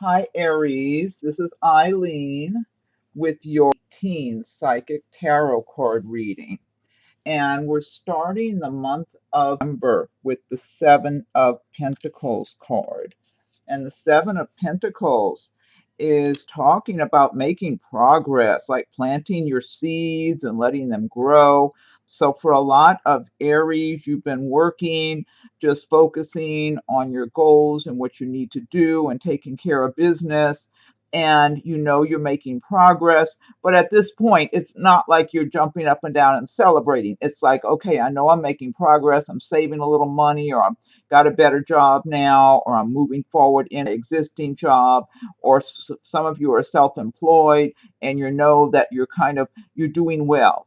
Hi, Aries. This is Eileen with your teen psychic tarot card reading. And we're starting the month of November with the Seven of Pentacles card. And the Seven of Pentacles is talking about making progress, like planting your seeds and letting them grow. So, for a lot of Aries, you've been working, just focusing on your goals and what you need to do and taking care of business. And you know you're making progress. But at this point, it's not like you're jumping up and down and celebrating. It's like, okay, I know I'm making progress. I'm saving a little money, or I'm got a better job now, or I'm moving forward in an existing job, or some of you are self-employed and you know that you're doing well.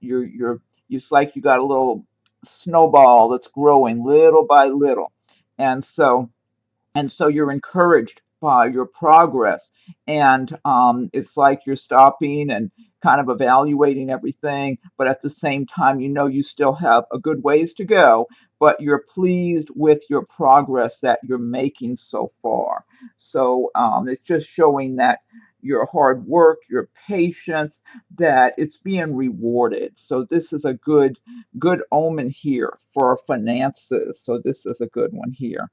It's like you got a little snowball that's growing little by little. And so you're encouraged by your progress, and it's like you're stopping and kind of evaluating everything, but at the same time you know you still have a good ways to go, but you're pleased with your progress that you're making so far. So it's just showing that your hard work, your patience, that it's being rewarded. So this is a good omen here for finances. So this is a good one here.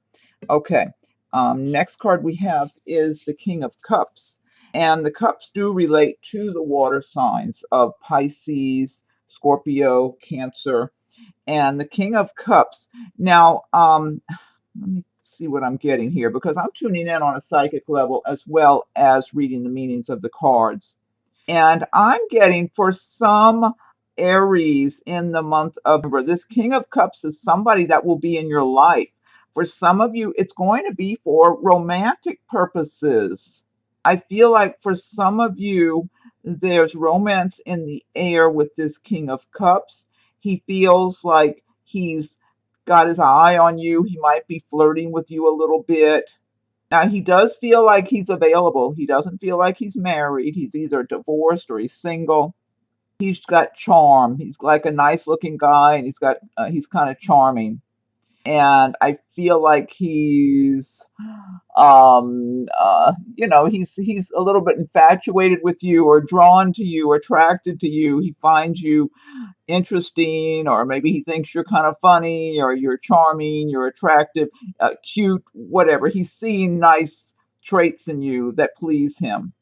Okay. Next card we have is the King of Cups. And the cups do relate to the water signs of Pisces, Scorpio, Cancer, and the King of Cups. Now, let me see what I'm getting here because I'm tuning in on a psychic level as well as reading the meanings of the cards. And I'm getting for some Aries in the month of November, this King of Cups is somebody that will be in your life. For some of you, it's going to be for romantic purposes. I feel like for some of you, there's romance in the air with this King of Cups. He feels like he's got his eye on you. He might be flirting with you a little bit. Now, he does feel like he's available. He doesn't feel like he's married. He's either divorced or he's single. He's got charm. He's like a nice looking guy, and he's kind of charming. And I feel like he's a little bit infatuated with you, or drawn to you, or attracted to you. He finds you interesting, or maybe he thinks you're kind of funny, or you're charming, you're attractive, cute, whatever. He's seeing nice traits in you that please him.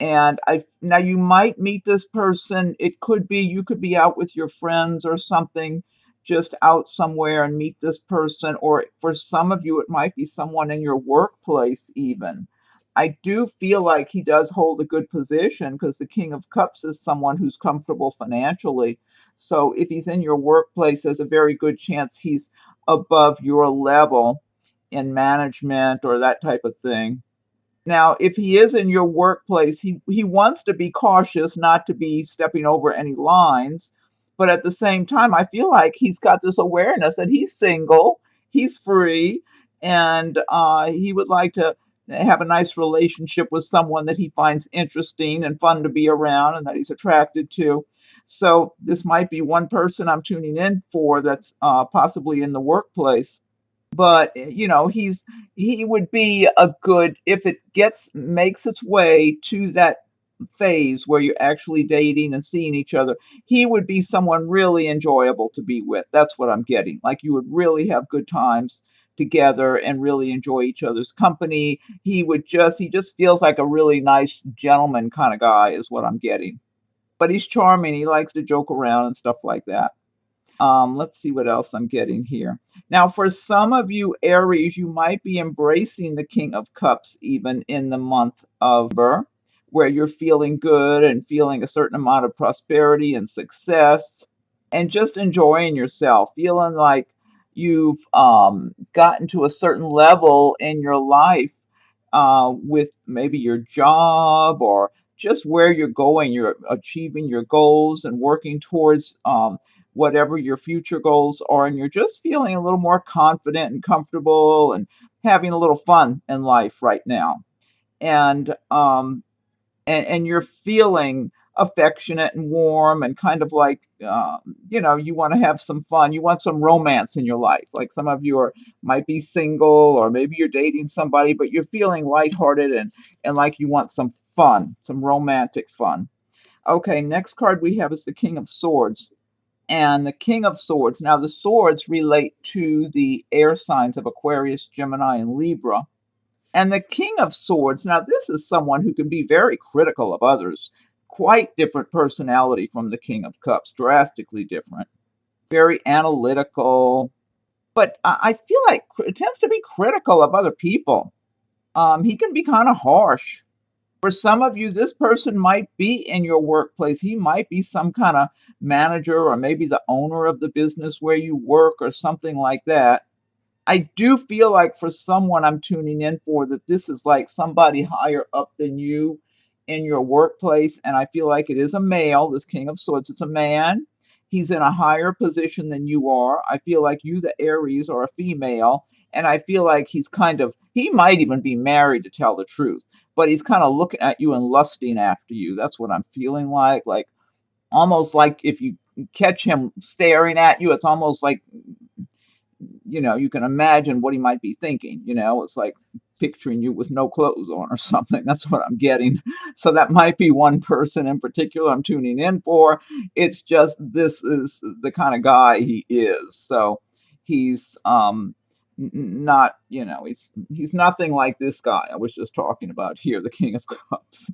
And I now you might meet this person. It could be you could be out with your friends or something, just out somewhere and meet this person, or for some of you it might be someone in your workplace even. I do feel like he does hold a good position because the King of Cups is someone who's comfortable financially. So if he's in your workplace, there's a very good chance he's above your level in management or that type of thing. Now, if he is in your workplace, he wants to be cautious not to be stepping over any lines. But at the same time, I feel like he's got this awareness that he's single, he's free, and he would like to have a nice relationship with someone that he finds interesting and fun to be around and that he's attracted to. So this might be one person I'm tuning in for that's possibly in the workplace. But he would be a good, if it gets makes its way to that phase where you're actually dating and seeing each other, he would be someone really enjoyable to be with. That's what I'm getting. Like you would really have good times together and really enjoy each other's company. He just feels like a really nice gentleman kind of guy is what I'm getting. But he's charming. He likes to joke around and stuff like that. Let's see what else I'm getting here. Now, for some of you Aries, you might be embracing the King of Cups even in the month of November, where you're feeling good and feeling a certain amount of prosperity and success and just enjoying yourself, feeling like you've gotten to a certain level in your life with maybe your job or just where you're going. You're achieving your goals and working towards whatever your future goals are, and you're just feeling a little more confident and comfortable and having a little fun in life right now. And you're feeling affectionate and warm and kind of like, you want to have some fun. You want some romance in your life. Like some of you might be single or maybe you're dating somebody, but you're feeling lighthearted and like you want some fun, some romantic fun. Okay, next card we have is the King of Swords. And the King of Swords. Now, the swords relate to the air signs of Aquarius, Gemini, and Libra. And the King of Swords, now, this is someone who can be very critical of others. Quite different personality from the King of Cups, drastically different. Very analytical. But I feel like it tends to be critical of other people. He can be kind of harsh. For some of you, this person might be in your workplace. He might be some kind of manager or maybe the owner of the business where you work or something like that. I do feel like for someone I'm tuning in for that this is like somebody higher up than you in your workplace. And I feel like it is a male, this King of Swords. It's a man. He's in a higher position than you are. I feel like you, the Aries, are a female. And I feel like he might even be married to tell the truth, but he's kind of looking at you and lusting after you. That's what I'm feeling like almost like if you catch him staring at you, it's almost like you can imagine what he might be thinking. It's like picturing you with no clothes on or something. That's what I'm getting. So that might be one person in particular I'm tuning in for. It's just this is the kind of guy he is. So he's not, he's nothing like this guy I was just talking about here, the King of Cups.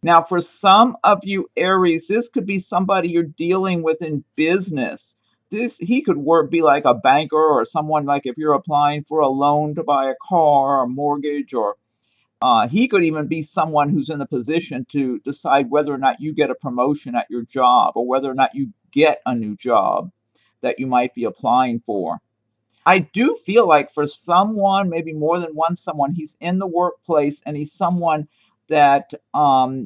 Now, for some of you Aries, this could be somebody you're dealing with in business. He could be like a banker or someone like if you're applying for a loan to buy a car or mortgage, or he could even be someone who's in a position to decide whether or not you get a promotion at your job or whether or not you get a new job that you might be applying for. I do feel like for someone, maybe more than one someone, he's in the workplace and he's someone that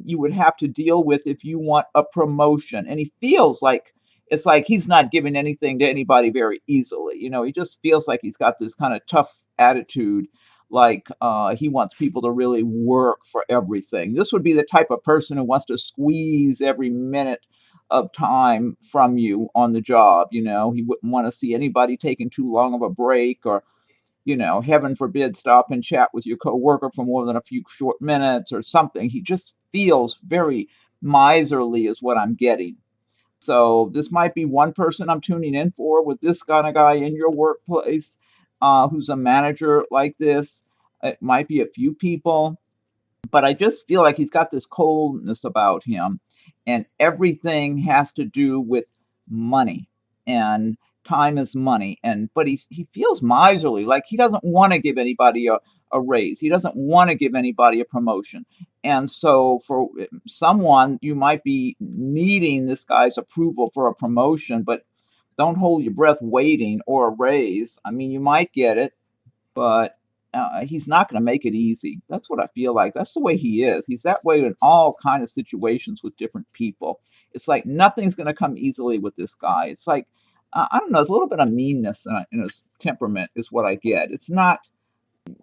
you would have to deal with if you want a promotion. And he feels like it's like he's not giving anything to anybody very easily. He just feels like he's got this kind of tough attitude, like he wants people to really work for everything. This would be the type of person who wants to squeeze every minute of time from you on the job. He wouldn't want to see anybody taking too long of a break or, heaven forbid, stop and chat with your coworker for more than a few short minutes or something. He just feels very miserly, is what I'm getting. So this might be one person I'm tuning in for with this kind of guy in your workplace who's a manager like this. It might be a few people, but I just feel like he's got this coldness about him, and everything has to do with money, and time is money. But he feels miserly, like he doesn't want to give anybody a raise. He doesn't want to give anybody a promotion. And so for someone, you might be needing this guy's approval for a promotion, but don't hold your breath waiting or a raise. I mean, you might get it, but he's not going to make it easy. That's what I feel like. That's the way he is. He's that way in all kind of situations with different people. It's like nothing's going to come easily with this guy. It's like I don't know. There's a little bit of meanness in his temperament, is what I get. It's not,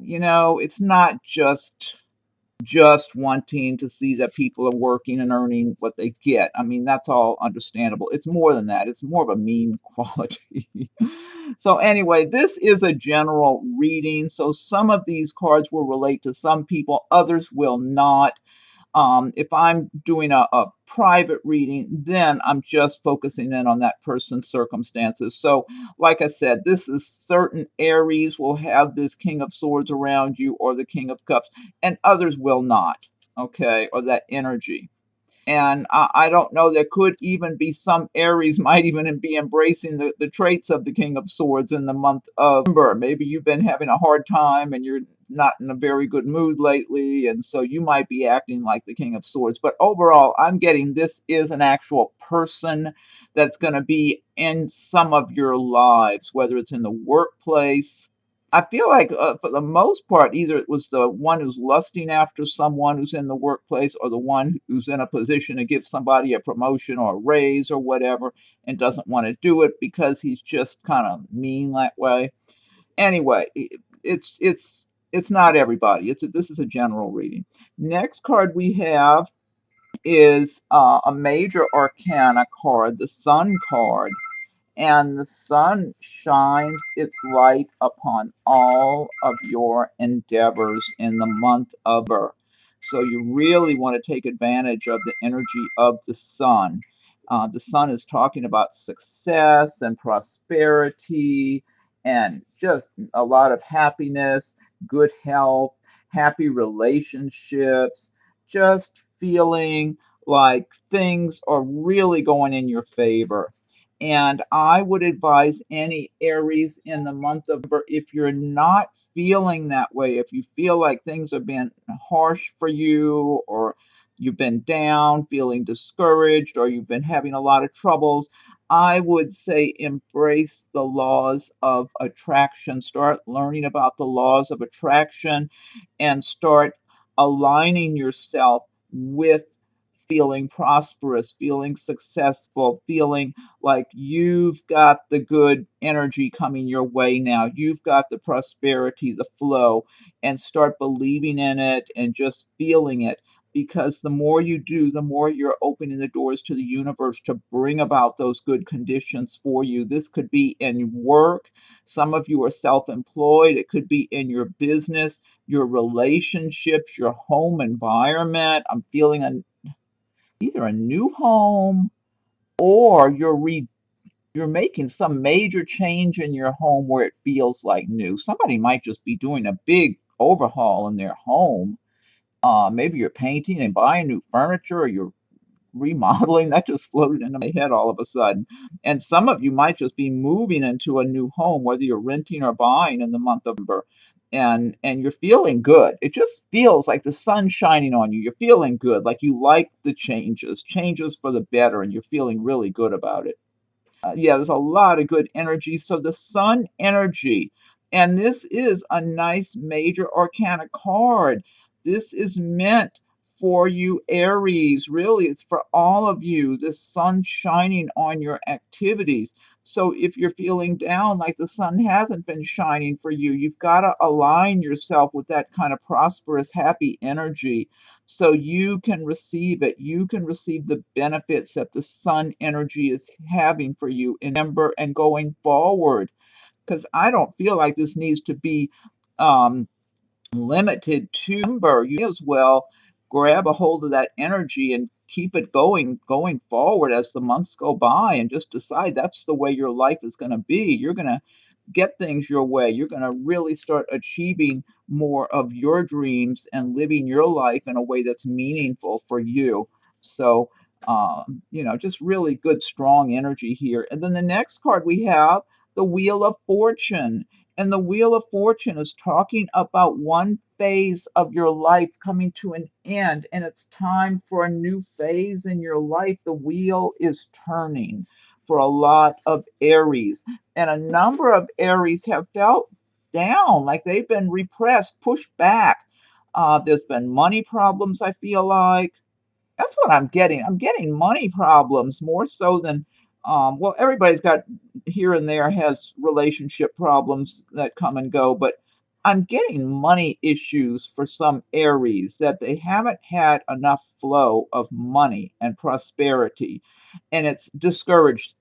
it's not just wanting to see that people are working and earning what they get. I mean, that's all understandable. It's more than that. It's more of a mean quality. So anyway, this is a general reading. So some of these cards will relate to some people, others will not. If I'm doing a private reading, then I'm just focusing in on that person's circumstances. So, like I said, this is certain Aries will have this King of Swords around you or the King of Cups, and others will not, okay, or that energy. And I don't know, there could even be some Aries might even be embracing the traits of the King of Swords in the month of November. Maybe you've been having a hard time and you're not in a very good mood lately, and so you might be acting like the King of Swords. But overall, I'm getting this is an actual person that's going to be in some of your lives, whether it's in the workplace. I feel like for the most part, either it was the one who's lusting after someone who's in the workplace or the one who's in a position to give somebody a promotion or a raise or whatever and doesn't want to do it because he's just kind of mean that way. Anyway, it's not everybody. This is a general reading. Next card we have is a major arcana card, the Sun card. And the sun shines its light upon all of your endeavors in the month of November. So you really want to take advantage of the energy of the sun is talking about success and prosperity and just a lot of happiness, good health, happy relationships, just feeling like things are really going in your favor. And I would advise any Aries in the month of November, if you're not feeling that way, if you feel like things have been harsh for you, or you've been down, feeling discouraged, or you've been having a lot of troubles, I would say embrace the laws of attraction. Start learning about the laws of attraction and start aligning yourself with feeling prosperous, feeling successful, feeling like you've got the good energy coming your way now. You've got the prosperity, the flow, and start believing in it and just feeling it. Because the more you do, the more you're opening the doors to the universe to bring about those good conditions for you. This could be in work. Some of you are self employed. It could be in your business, your relationships, your home environment. I'm feeling either a new home or you're making some major change in your home where it feels like new. Somebody might just be doing a big overhaul in their home. Maybe you're painting and buying new furniture, or you're remodeling. That just floated into my head all of a sudden. And some of you might just be moving into a new home, whether you're renting or buying in the month of November. And you're feeling good. It just feels like the sun's shining on you. You're feeling good, like you like the changes for the better, and you're feeling really good about it. Yeah, there's a lot of good energy. So the sun energy, and this is a nice major arcana card. This is meant for you, Aries. Really, it's for all of you. The sun shining on your activities. So if you're feeling down, like the sun hasn't been shining for you, you've got to align yourself with that kind of prosperous, happy energy so you can receive it. You can receive the benefits that the sun energy is having for you in November and going forward. Because I don't feel like this needs to be um, limited to November. You may as well grab a hold of that energy and keep it going forward as the months go by, and just decide that's the way your life is going to be. You're going to get things your way. You're going to really start achieving more of your dreams and living your life in a way that's meaningful for you. So, just really good, strong energy here. And then the next card we have the Wheel of Fortune. And the Wheel of Fortune is talking about one phase of your life coming to an end, and it's time for a new phase in your life. The wheel is turning for a lot of Aries, and a number of Aries have felt down, like they've been repressed, pushed back. There's been money problems, I feel like. That's what I'm getting. I'm getting money problems more so than, well, everybody's got here and there has relationship problems that come and go, but I'm getting money issues for some Aries that they haven't had enough flow of money and prosperity, and it's discouraged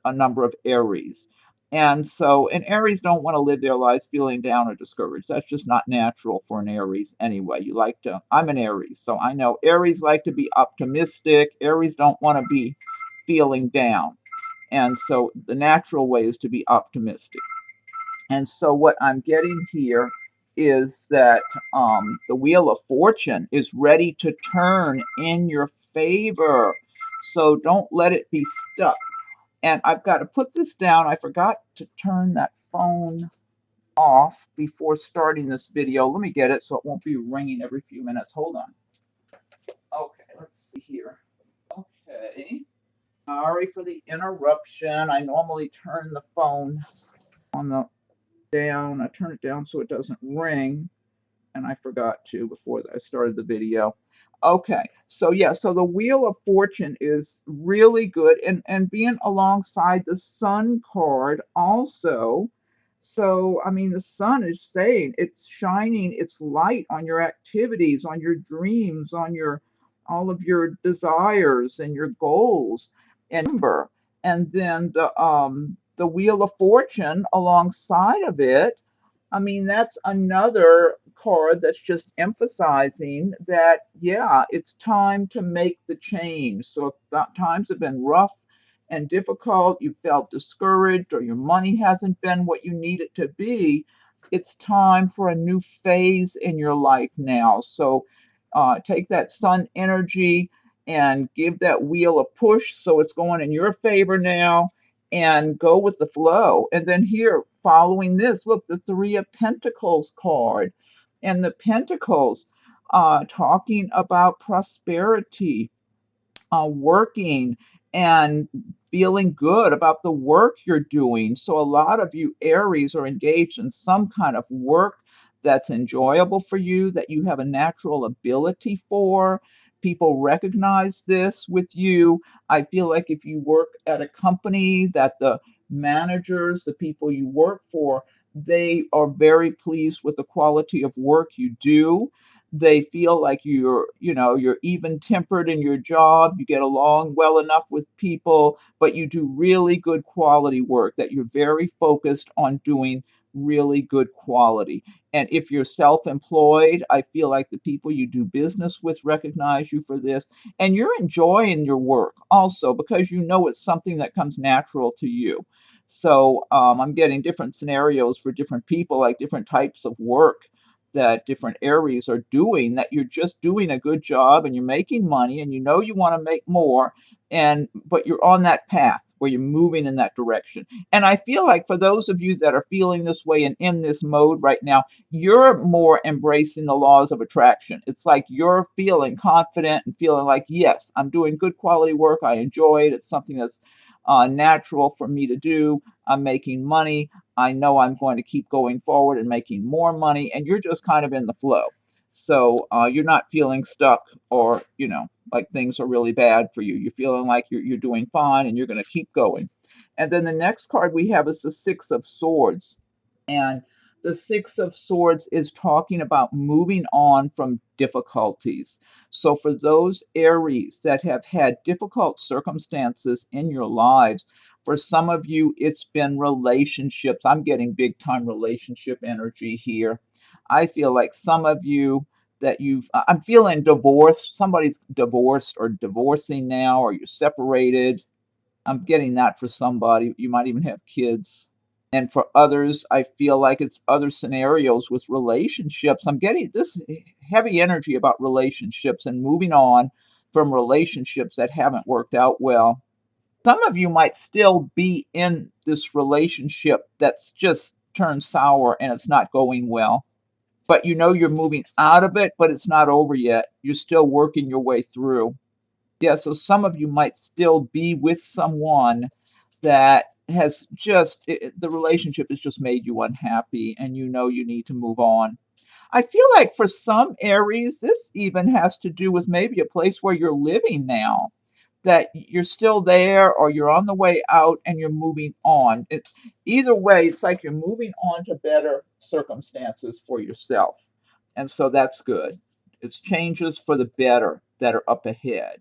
a number of Aries. And Aries don't want to live their lives feeling down or discouraged. That's just not natural for an Aries anyway. I'm an Aries, so I know Aries like to be optimistic. Aries don't want to be feeling down. And so the natural way is to be optimistic. And so what I'm getting here is that the Wheel of Fortune is ready to turn in your favor. So don't let it be stuck. And I've got to put this down. I forgot to turn that phone off before starting this video. Let me get it so it won't be ringing every few minutes. Hold on. Okay, let's see here. Okay. Sorry for the interruption. I normally turn the phone on the down. I turn it down so it doesn't ring, and I forgot to before I started the video. Okay, so yeah, so the Wheel of Fortune is really good, and being alongside the Sun card also. So I mean, the sun is saying it's shining its light on your activities, on your dreams, on your all of your desires and your goals and number. And then the Wheel of Fortune alongside of it. I mean, that's another card that's just emphasizing that, yeah, it's time to make the change. So if times have been rough and difficult, you felt discouraged, or your money hasn't been what you need it to be, it's time for a new phase in your life now. So take that sun energy and give that wheel a push so it's going in your favor now, and go with the flow. And then here, following this, look, the Three of Pentacles card. And the Pentacles, talking about prosperity, working and feeling good about the work you're doing. So, a lot of you Aries are engaged in some kind of work that's enjoyable for you, that you have a natural ability for. People recognize this with you. I feel like if you work at a company, that the managers, the people you work for, they are very pleased with the quality of work you do. They feel like you're even tempered in your job, you get along well enough with people, but you do really good quality work, that you're very focused on doing really good quality. And if you're self-employed, I feel like the people you do business with recognize you for this, and you're enjoying your work also because you know it's something that comes natural to you. So I'm getting different scenarios for different people, like different types of work that different Aries are doing, that you're just doing a good job and you're making money and you know you want to make more, and but you're on that path where you're moving in that direction. And I feel like for those of you that are feeling this way and in this mode right now, you're more embracing the laws of attraction. It's like you're feeling confident and feeling like, yes, I'm doing good quality work, I enjoy it, it's something that's natural for me to do, I'm making money, I know I'm going to keep going forward and making more money, and you're just kind of in the flow. So you're not feeling stuck, or like things are really bad for you. You're feeling like you're doing fine, and you're going to keep going. And then the next card we have is the Six of Swords. And the Six of Swords is talking about moving on from difficulties. So, for those Aries that have had difficult circumstances in your lives, for some of you, it's been relationships. I'm getting big time relationship energy here. I feel like some of you that I'm feeling divorce. Somebody's divorced or divorcing now, or you're separated. I'm getting that for somebody. You might even have kids. And for others, I feel like it's other scenarios with relationships. I'm getting this heavy energy about relationships and moving on from relationships that haven't worked out well. Some of you might still be in this relationship that's just turned sour and it's not going well, but you know you're moving out of it, but it's not over yet. You're still working your way through. Yeah, so some of you might still be with someone that has just the relationship has just made you unhappy, and you know you need to move on. I feel like for some Aries, this even has to do with maybe a place where you're living now, that you're still there or you're on the way out and you're moving on. Either way, it's like you're moving on to better circumstances for yourself. And so that's good. It's changes for the better that are up ahead.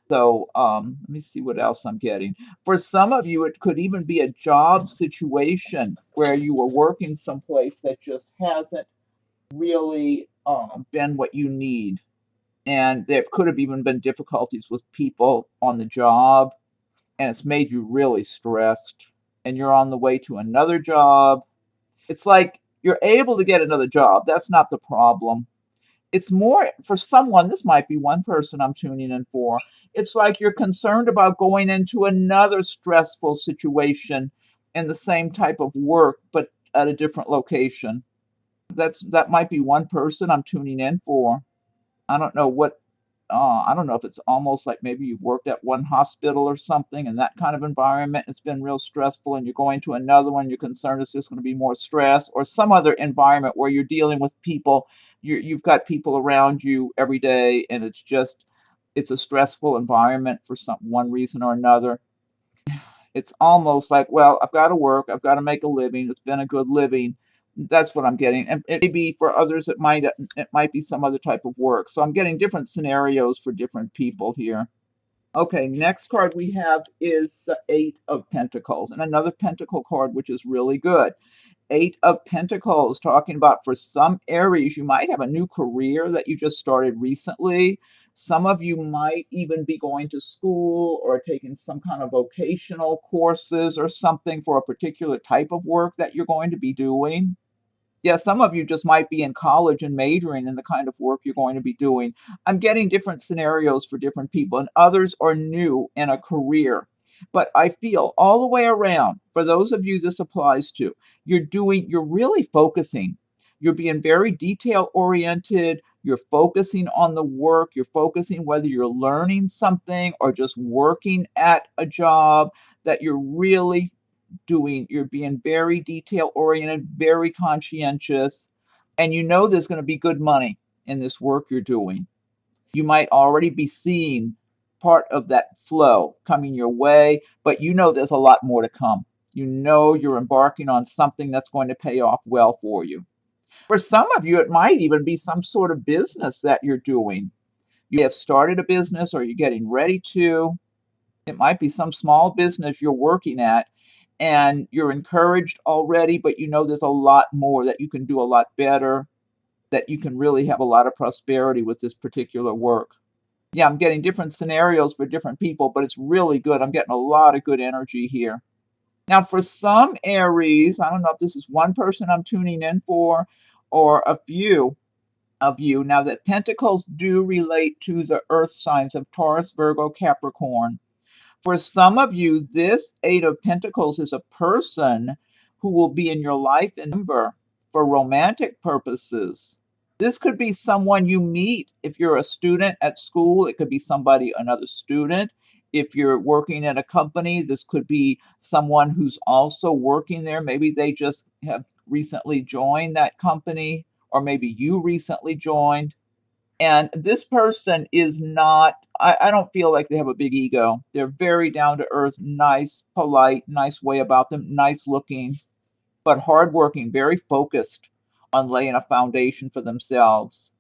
So let me see what else I'm getting. For some of you, it could even be a job situation where you were working someplace that just hasn't really been what you need. And there could have even been difficulties with people on the job, and it's made you really stressed. And you're on the way to another job. It's like you're able to get another job. That's not the problem. It's more for someone, this might be one person I'm tuning in for. It's like you're concerned about going into another stressful situation in the same type of work, but at a different location. That might be one person I'm tuning in for. I don't know what I don't know if it's almost like maybe you've worked at one hospital or something in that kind of environment. It's been real stressful, and you're going to another one. You're concerned it's just going to be more stress, or some other environment where you're dealing with people. You've got people around you every day, and it's a stressful environment for one reason or another. It's almost like, well, I've got to work, I've got to make a living. It's been a good living, That's what I'm getting. And it may be for others, it might be some other type of work. So I'm getting different scenarios for different people here. Okay, next card we have is the Eight of Pentacles, and another Pentacle card, which is really good. Eight of Pentacles, talking about for some Aries, you might have a new career that you just started recently. Some of you might even be going to school or taking some kind of vocational courses or something for a particular type of work that you're going to be doing. Yeah, some of you just might be in college and majoring in the kind of work you're going to be doing. I'm getting different scenarios for different people, and others are new in a career. But I feel all the way around, for those of you this applies to, you're really focusing. You're being very detail oriented. You're focusing on the work. You're focusing whether you're learning something or just working at a job, that you're being very detail oriented, very conscientious, and you know there's going to be good money in this work you're doing. You might already be seeing part of that flow coming your way, but you know there's a lot more to come. You know you're embarking on something that's going to pay off well for you. For some of you, it might even be some sort of business that you're doing. You have started a business or you're getting ready to. It might be some small business you're working at and you're encouraged already, but you know there's a lot more that you can do a lot better, that you can really have a lot of prosperity with this particular work. Yeah, I'm getting different scenarios for different people, but it's really good. I'm getting a lot of good energy here. Now, for some Aries, I don't know if this is one person I'm tuning in for or a few of you. Now, that Pentacles do relate to the earth signs of Taurus, Virgo, Capricorn. For some of you, this Eight of Pentacles is a person who will be in your life and number for romantic purposes. This could be someone you meet if you're a student at school. It could be another student. If you're working at a company, this could be someone who's also working there. Maybe they just have recently joined that company, or maybe you recently joined. And this person is not, I don't feel like they have a big ego. They're very down to earth, nice, polite, nice way about them, nice looking, but hardworking, very focused on laying a foundation for themselves.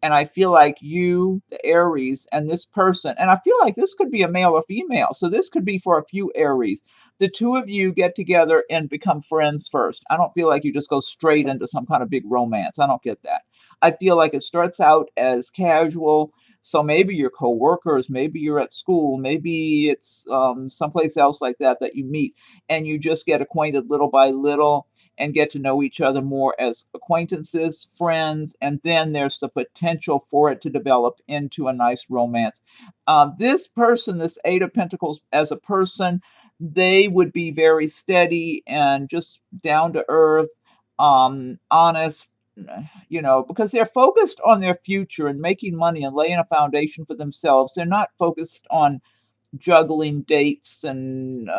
And I feel like you, the Aries, and this person, and I feel like this could be a male or female. So this could be for a few Aries. The two of you get together and become friends first. I don't feel like you just go straight into some kind of big romance. I don't get that. I feel like it starts out as casual. So maybe you're coworkers, maybe you're at school, maybe it's someplace else like that that you meet, and you just get acquainted little by little and get to know each other more as acquaintances, friends, and then there's the potential for it to develop into a nice romance. This person, this Eight of Pentacles, as a person, they would be very steady and just down to earth, honest, because they're focused on their future and making money and laying a foundation for themselves. They're not focused on juggling dates and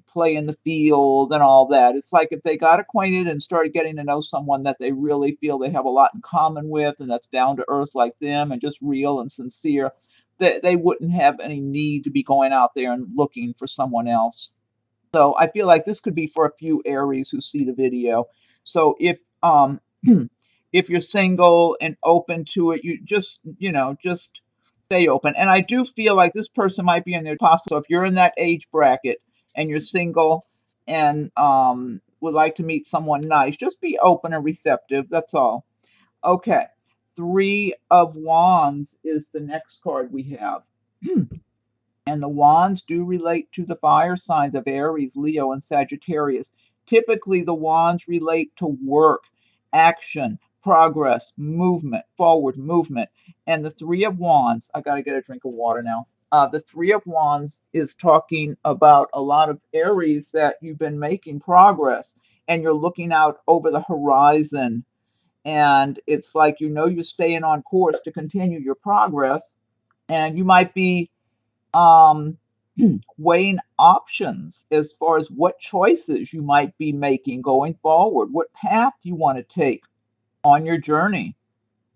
play in the field and all that. It's like if they got acquainted and started getting to know someone that they really feel they have a lot in common with and that's down to earth like them and just real and sincere, that they wouldn't have any need to be going out there and looking for someone else. So I feel like this could be for a few Aries who see the video. So if you're single and open to it, just stay open. And I do feel like this person might be in their top. So if you're in that age bracket and you're single and would like to meet someone nice, just be open and receptive. That's all. Okay. Three of Wands is the next card we have. And the wands do relate to the fire signs of Aries, Leo, and Sagittarius. Typically, the wands relate to work, action, progress, movement, forward movement. And the Three of Wands, I got to get a drink of water now. The Three of Wands is talking about a lot of Aries that you've been making progress and you're looking out over the horizon. And it's like you're staying on course to continue your progress. And you might be um, weighing options as far as what choices you might be making going forward, what path you want to take on your journey.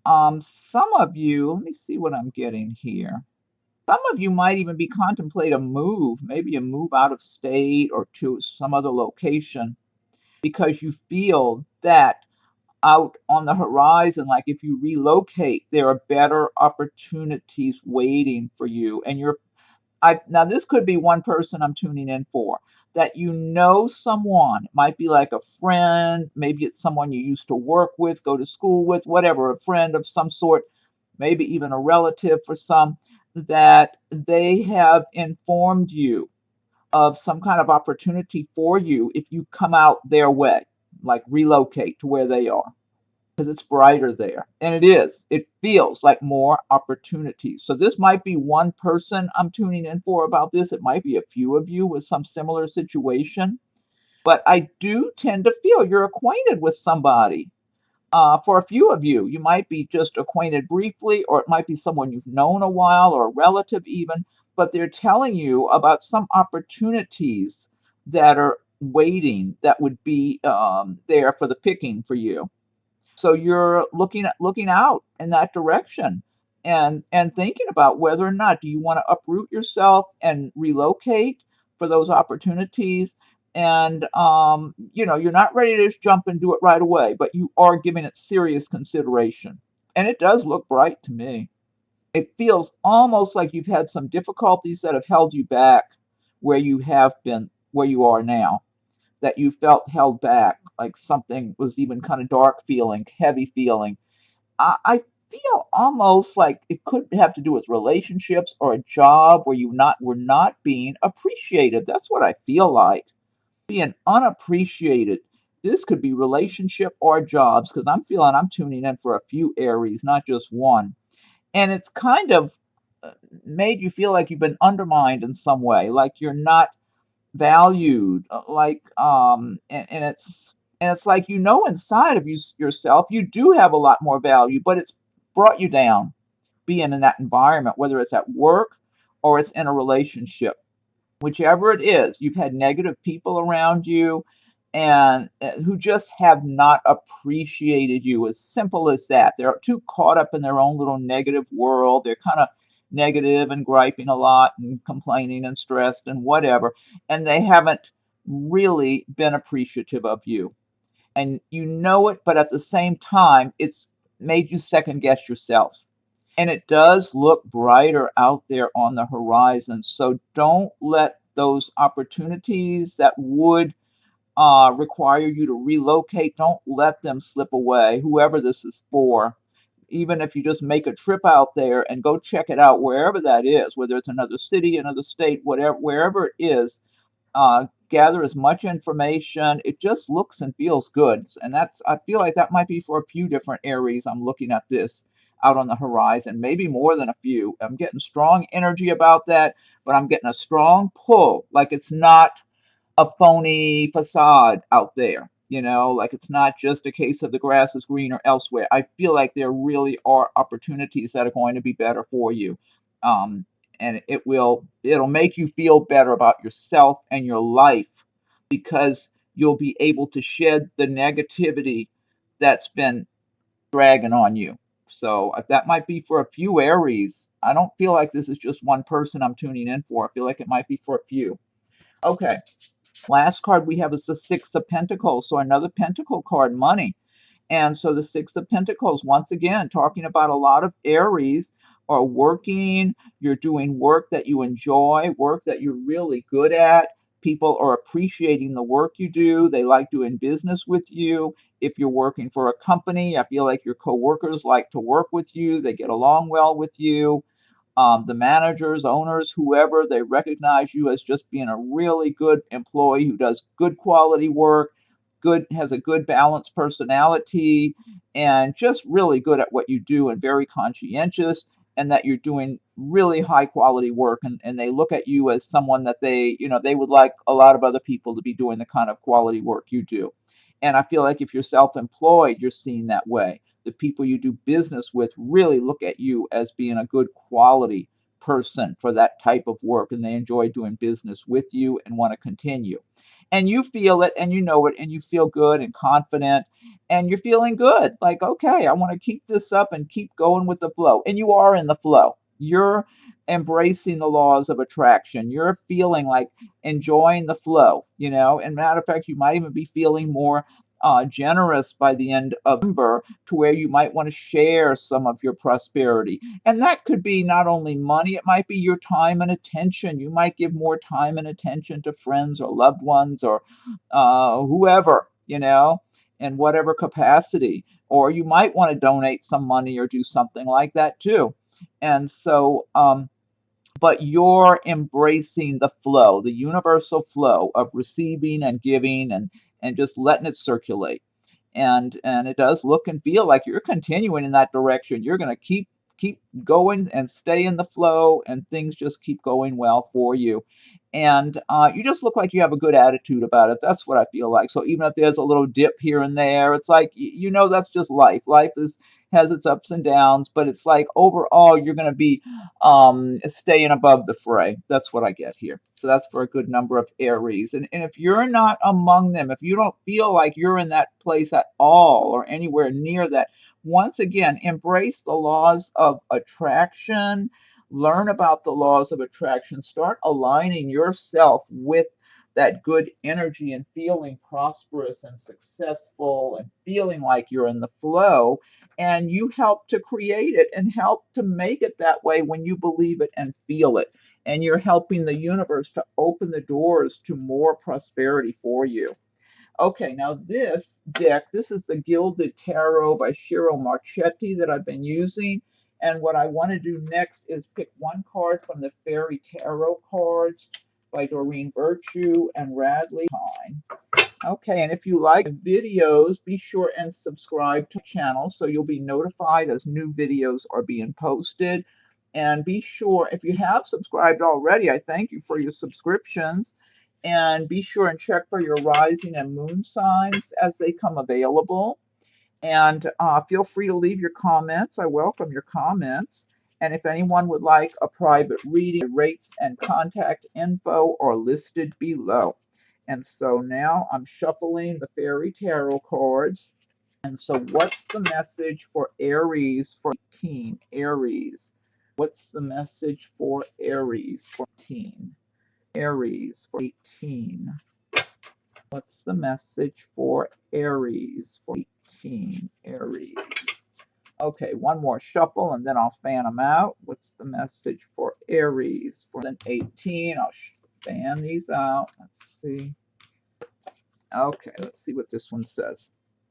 Some of you, let me see what I'm getting here. Some of you might even be contemplate a move, maybe a move out of state or to some other location because you feel that out on the horizon. Like if you relocate, there are better opportunities waiting for you. And now this could be one person I'm tuning in for, that you know someone, it might be like a friend, maybe it's someone you used to work with, go to school with, whatever, a friend of some sort, maybe even a relative for some, that they have informed you of some kind of opportunity for you if you come out their way, like relocate to where they are, because it's brighter there. And it is. It feels like more opportunities. So this might be one person I'm tuning in for about this. It might be a few of you with some similar situation. But I do tend to feel you're acquainted with somebody. For a few of you, you might be just acquainted briefly, or it might be someone you've known a while, or a relative even, but they're telling you about some opportunities that are waiting, that would be there for the picking for you. So you're looking out in that direction, and thinking about whether or not do you want to uproot yourself and relocate for those opportunities. And you're not ready to just jump and do it right away, but you are giving it serious consideration. And it does look bright to me. It feels almost like you've had some difficulties that have held you back where you have been, where you are now, that you felt held back, like something was even kind of dark feeling, heavy feeling. I feel almost like it could have to do with relationships or a job where you not were not being appreciated. That's what I feel like. Being unappreciated. This could be relationship or jobs, because I'm feeling I'm tuning in for a few Aries, not just one. And it's kind of uh, made you feel like you've been undermined in some way, like you're not valued, and it's like, inside of yourself you do have a lot more value, but it's brought you down being in that environment, whether it's at work or it's in a relationship. Whichever it is, you've had negative people around you, and who just have not appreciated you. As simple as that. They're too caught up in their own little negative world. They're kind of negative and griping a lot and complaining and stressed and whatever, and they haven't really been appreciative of you. And you know it, but at the same time, it's made you second guess yourself. And it does look brighter out there on the horizon. So don't let those opportunities that would require you to relocate, don't let them slip away, whoever this is for. Even if you just make a trip out there and go check it out, wherever that is, whether it's another city, another state, whatever, wherever it is, gather as much information. It just looks and feels good. And I feel like that might be for a few different areas. I'm looking at this out on the horizon, maybe more than a few. I'm getting strong energy about that, but I'm getting a strong pull. Like it's not a phony facade out there. Like it's not just a case of the grass is greener elsewhere. I feel like there really are opportunities that are going to be better for you. Um, and it'll make you feel better about yourself and your life, because you'll be able to shed the negativity that's been dragging on you. So that might be for a few Aries. I don't feel like this is just one person I'm tuning in for. I feel like it might be for a few. Okay. Last card we have is the Six of Pentacles. So another Pentacle card, money. And so the Six of Pentacles, once again, talking about a lot of Aries are working. You're doing work that you enjoy, work that you're really good at. People are appreciating the work you do. They like doing business with you. If you're working for a company, I feel like your coworkers like to work with you. They get along well with you. The managers, owners, whoever, they recognize you as just being a really good employee who does good quality work, has a good balanced personality, and just really good at what you do and very conscientious, and that you're doing really high quality work, and they look at you as someone that they would like a lot of other people to be doing the kind of quality work you do. And I feel like if you're self-employed, you're seen that way. The people you do business with really look at you as being a good quality person for that type of work, and they enjoy doing business with you and want to continue. And you feel it and you know it, and you feel good and confident, and you're feeling good. Like, okay, I want to keep this up and keep going with the flow. And you are in the flow. You're embracing the laws of attraction. You're feeling like enjoying the flow. And matter of fact, you might even be feeling more generous by the end of November, to where you might want to share some of your prosperity. And that could be not only money, it might be your time and attention. You might give more time and attention to friends or loved ones or whoever, in whatever capacity. Or you might want to donate some money or do something like that too. And so, but you're embracing the flow, the universal flow of receiving and giving, and just letting it circulate. And it does look and feel like you're continuing in that direction. You're going to keep going and stay in the flow, and things just keep going well for you. And you just look like you have a good attitude about it. That's what I feel like. So even if there's a little dip here and there, it's like, that's just life. Life has its ups and downs, but it's like overall you're going to be staying above the fray. That's what I get here. So that's for a good number of Aries. And if you're not among them, if you don't feel like you're in that place at all or anywhere near that, once again, embrace the laws of attraction. Learn about the laws of attraction. Start aligning yourself with that good energy and feeling prosperous and successful and feeling like you're in the flow, and you help to create it and help to make it that way when you believe it and feel it. And you're helping the universe to open the doors to more prosperity for you. Okay, now this deck, this is the Gilded Tarot by Shiro Marchetti that I've been using. And what I want to do next is pick one card from the Fairy Tarot cards by Doreen Virtue and Radley Hine. Okay, and if you like videos, be sure and subscribe to the channel so you'll be notified as new videos are being posted. And be sure, if you have subscribed already, I thank you for your subscriptions. And be sure and check for your rising and moon signs as they come available. And feel free to leave your comments. I welcome your comments. And if anyone would like a private reading, rates and contact info are listed below. And so now I'm shuffling the Fairy Tarot cards. And so what's the message for Aries for 18? Aries. What's the message for Aries for 18? Aries for 18. What's the message for Aries for 18? Aries. Okay, one more shuffle and then I'll fan them out. What's the message for Aries for 18? I'll fan these out. Let's see. Okay, let's see what this one says.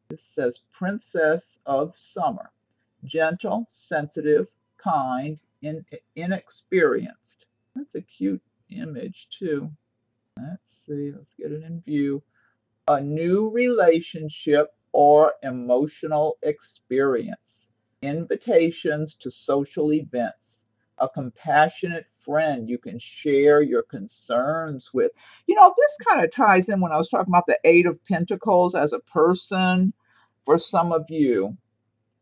This says Princess of Summer. Gentle, sensitive, kind, inexperienced. That's a cute image too. Let's see. Let's get it in view. A new relationship or emotional experience, invitations to social events, a compassionate friend you can share your concerns with. This kind of ties in when I was talking about the Eight of Pentacles as a person for some of you.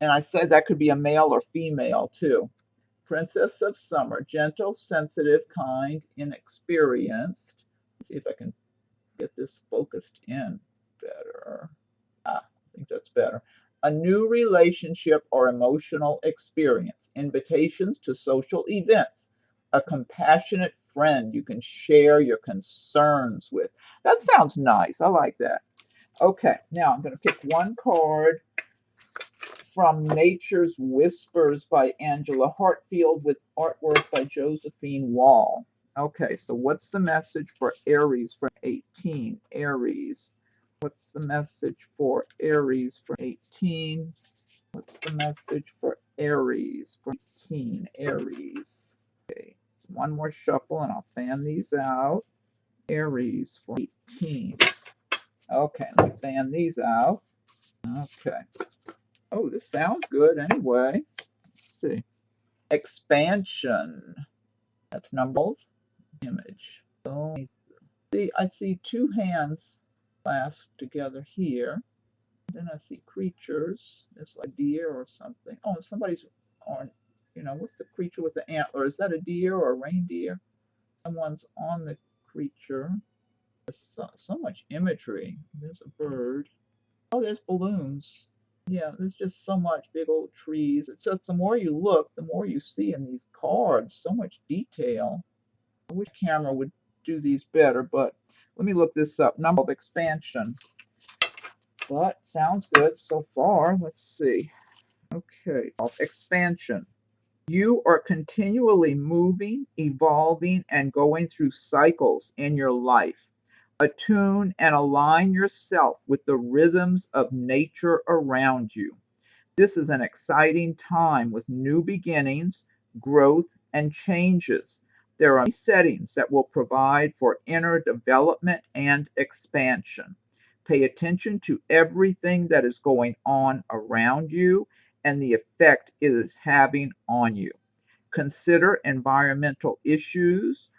And I said that could be a male or female too. Princess of Summer, gentle, sensitive, kind, inexperienced. Let's see if I can get this focused in better. I think that's better. A new relationship or emotional experience, invitations to social events, a compassionate friend you can share your concerns with. That sounds nice. I like that. Okay, now I'm going to pick one card from Nature's Whispers by Angela Hartfield with artwork by Josephine Wall. Okay, so what's the message for Aries for 18? Aries. What's the message for Aries for 18? What's the message for Aries for 18? Aries. Okay, one more shuffle and I'll fan these out. Aries for 18. Okay, let me fan these out. Okay. Oh, this sounds good anyway. Let's see. Expansion. That's number image. So see, I see two hands clasped together here. Then I see creatures. It's like a deer or something. Oh, somebody's on, what's the creature with the antler? Is that a deer or a reindeer? Someone's on the creature. There's so much imagery. There's a bird. Oh, there's balloons. Yeah, there's just so much big old trees. It's just the more you look, the more you see in these cards. So much detail. I wish camera would do these better, but let me look this up. Number of expansion. but sounds good so far. Let's see. Okay, expansion. You are continually moving, evolving, and going through cycles in your life. Attune and align yourself with the rhythms of nature around you. This is an exciting time with new beginnings, growth, and changes. There are many settings that will provide for inner development and expansion. Pay attention to everything that is going on around you and the effect it is having on you. Consider environmental issues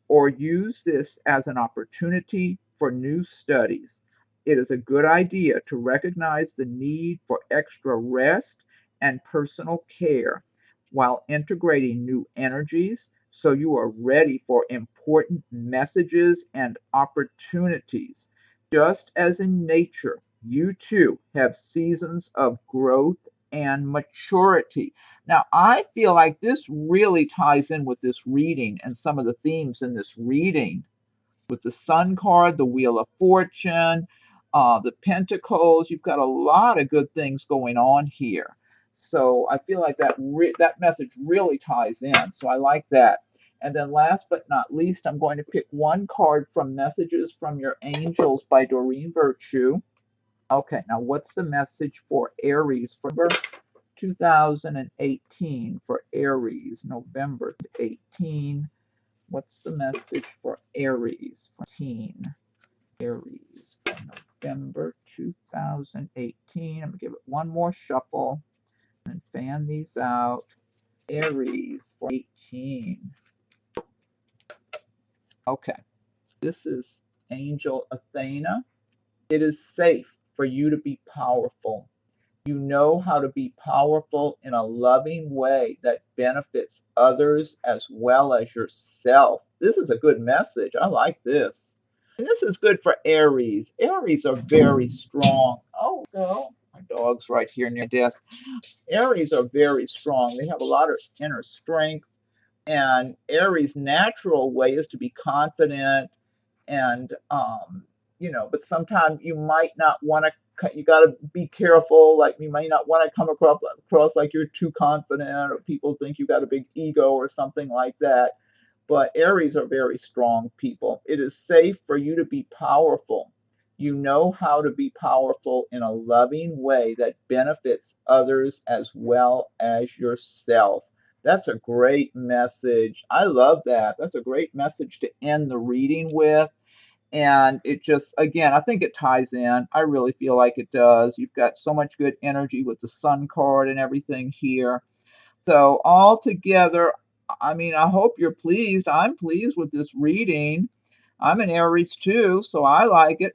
or use this as an opportunity for new studies. It is a good idea to recognize the need for extra rest and personal care while integrating new energies so you are ready for important messages and opportunities. Just as in nature, you too have seasons of growth and maturity. Now, I feel like this really ties in with this reading and some of the themes in this reading with the Sun card, the Wheel of Fortune, the Pentacles. You've got a lot of good things going on here. So I feel like that message really ties in. So I like that. And then last but not least, I'm going to pick one card from Messages from Your Angels by Doreen Virtue. Okay, now what's the message for Aries for 2018 for Aries, November 18? What's the message for Aries for Aries for November 2018? I'm going to give it one more shuffle and fan these out. Aries for 18. Okay, this is Angel Athena. It is safe for you to be powerful. You know how to be powerful in a loving way that benefits others as well as yourself. This is a good message. I like this. And this is good for Aries. Aries are very strong. Oh, no. My dog's right here near my desk. Aries are very strong. They have a lot of inner strength. And Aries' natural way is to be confident and but sometimes you might not want to, you got to be careful, like you might not want to come across like you're too confident or people think you got a big ego or something like that. But Aries are very strong people. It is safe for you to be powerful. You know how to be powerful in a loving way that benefits others as well as yourself. That's a great message. I love that. That's a great message to end the reading with. And it just, again, I think it ties in. I really feel like it does. You've got so much good energy with the Sun card and everything here. So, all together, I mean, I hope you're pleased. I'm pleased with this reading. I'm an Aries too, so I like it.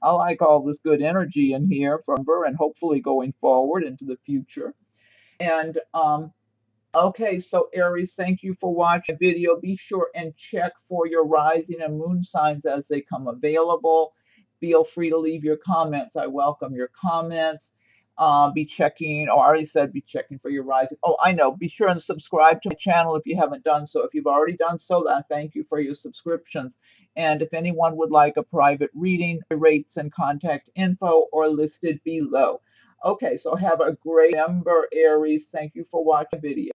I like all this good energy in here from her and hopefully going forward into the future. And okay, so Aries, thank you for watching the video. Be sure and check for your rising and moon signs as they come available. Feel free to leave your comments. I welcome your comments. Be checking, I already said be checking for your rising. Oh, I know. Be sure and subscribe to my channel if you haven't done so. If you've already done so, then thank you for your subscriptions. And if anyone would like a private reading, rates and contact info are listed below. Okay, so have a great November, Aries. Thank you for watching the video.